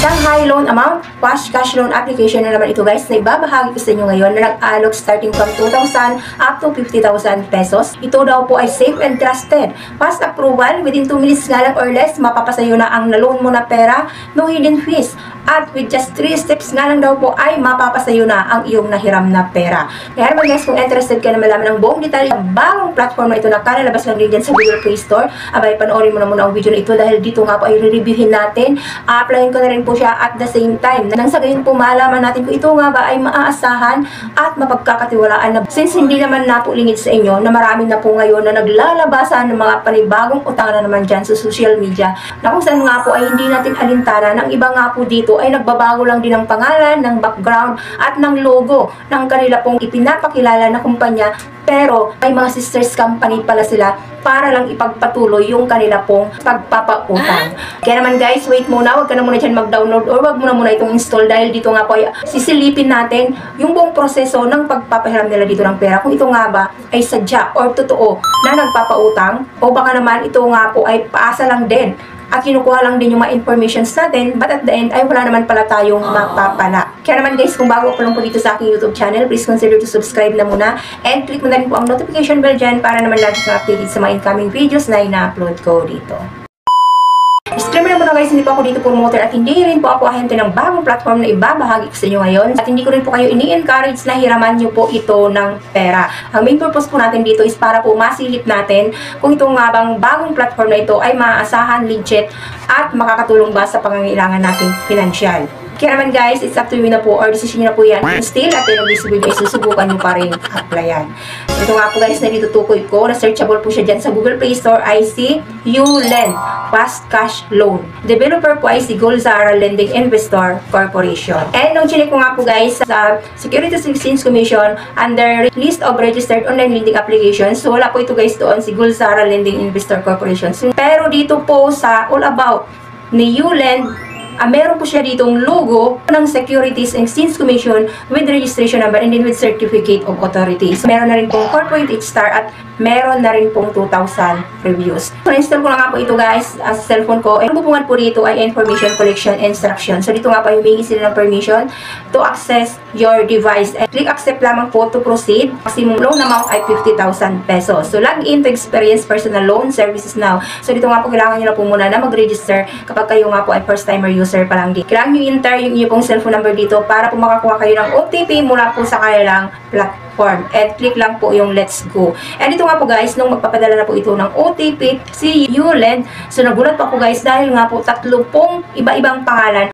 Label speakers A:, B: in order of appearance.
A: Isang high loan amount, cash loan application na naman ito guys, na ibabahagi ko sa inyo ngayon na nag-alok starting from 2,000 up to 50,000 pesos. Ito daw po ay safe and trusted. Fast approval, within 2 minutes nga lang or less, mapapasayo na ang na-loan mo na pera, no hidden fees. At with just 3 steps nga lang daw po ay mapapasayo na ang iyong nahiram na pera. Kaya naman guys, kung interested ka na malaman ng buong detalye ng bagong platform na ito na kalalabas lang din dyan sa Google Play Store, abay panoorin mo na muna ang video na ito dahil dito nga po ay re-reviewin natin. Applyin ko na rin po siya at the same time. Nang sa gayon po malaman natin kung ito nga ba ay maaasahan at mapagkakatiwalaan na since hindi naman na po lingid sa inyo na marami na po ngayon na naglalabasan ng mga panibagong utang na naman dyan sa social media na kung saan nga po ay hindi natin alintana ng iba nga po dito ay nagbabago lang din ng pangalan, ng background at ng logo ng kanila pong ipinapakilala na kumpanya, pero may mga sisters company pala sila para lang ipagpatuloy yung kanila pong pagpapautang. Kaya naman guys, wait muna, wag ka na muna dyan mag-download or wag muna itong install dahil dito nga po ay sisilipin natin yung buong proseso ng pagpapahiram nila dito ng pera. Kung ito nga ba ay sadya or totoo na nagpapautang o baka naman ito nga po ay paasa lang din at kinukuha lang din yung mga informations natin, but at the end ay wala naman pala tayong mapapala. Kaya naman guys, kung bago pa lang po dito sa aking YouTube channel, please consider to subscribe na muna and click mo na rin po ang notification bell dyan para naman lagi kang updated sa mga incoming videos na ina-upload ko dito. Disclaimer na muna guys, hindi po ako dito promoter at hindi rin po ako ahente ng bagong platform na ibabahagi ko sa inyo ngayon at hindi ko rin po kayo ini-encourage na hiraman nyo po ito ng pera. Ang main purpose po natin dito is para po masilip natin kung ito nga bang bagong platform na ito ay maaasahan, legit at makakatulong ba sa pangangailangan nating pinansyal. Kaya naman guys, it's up to you na po or decision nyo na po yan. Still, at the end of this video, susubukan nyo pa rin applyan. Ito nga po guys, na ditutukoy ko, na searchable po siya dyan sa Google Play Store ay si YouLend Fast Cash Loan. Developer po ay si Golzara Lending Investor Corporation. And nung chinik ko nga po guys sa Securities and Exchange Commission under list of registered online lending applications, so wala po ito guys doon si Golzara Lending Investor Corporation. Pero dito po sa All About ni YouLend, meron po siya ditong logo ng Securities and Exchange Commission with registration number and then with certificate of authority. So, meron na rin pong 4.8 star at meron na rin pong 2,000 reviews. So, na-install ko na nga po ito guys as cellphone ko. Ang bupungan po dito ay information collection instruction. So, dito nga po humingi sila ng permission to access your device. And click accept lamang po to proceed. Maximum loan amount ay 50,000 pesos. So, log in to experience personal loan services now. So, dito nga po kailangan nyo na po muna na mag-register kapag kayo nga po ay first timer user pa lang din. Kailangan nyo enter yung inyong pong cellphone number dito para po makakuha kayo ng OTP mula po sa kanilang platform. And click lang po yung let's go. And ito nga po guys, nung magpapadala na po ito ng OTP si YouLend, so nagulat po ako guys dahil nga po 30 iba-ibang pangalan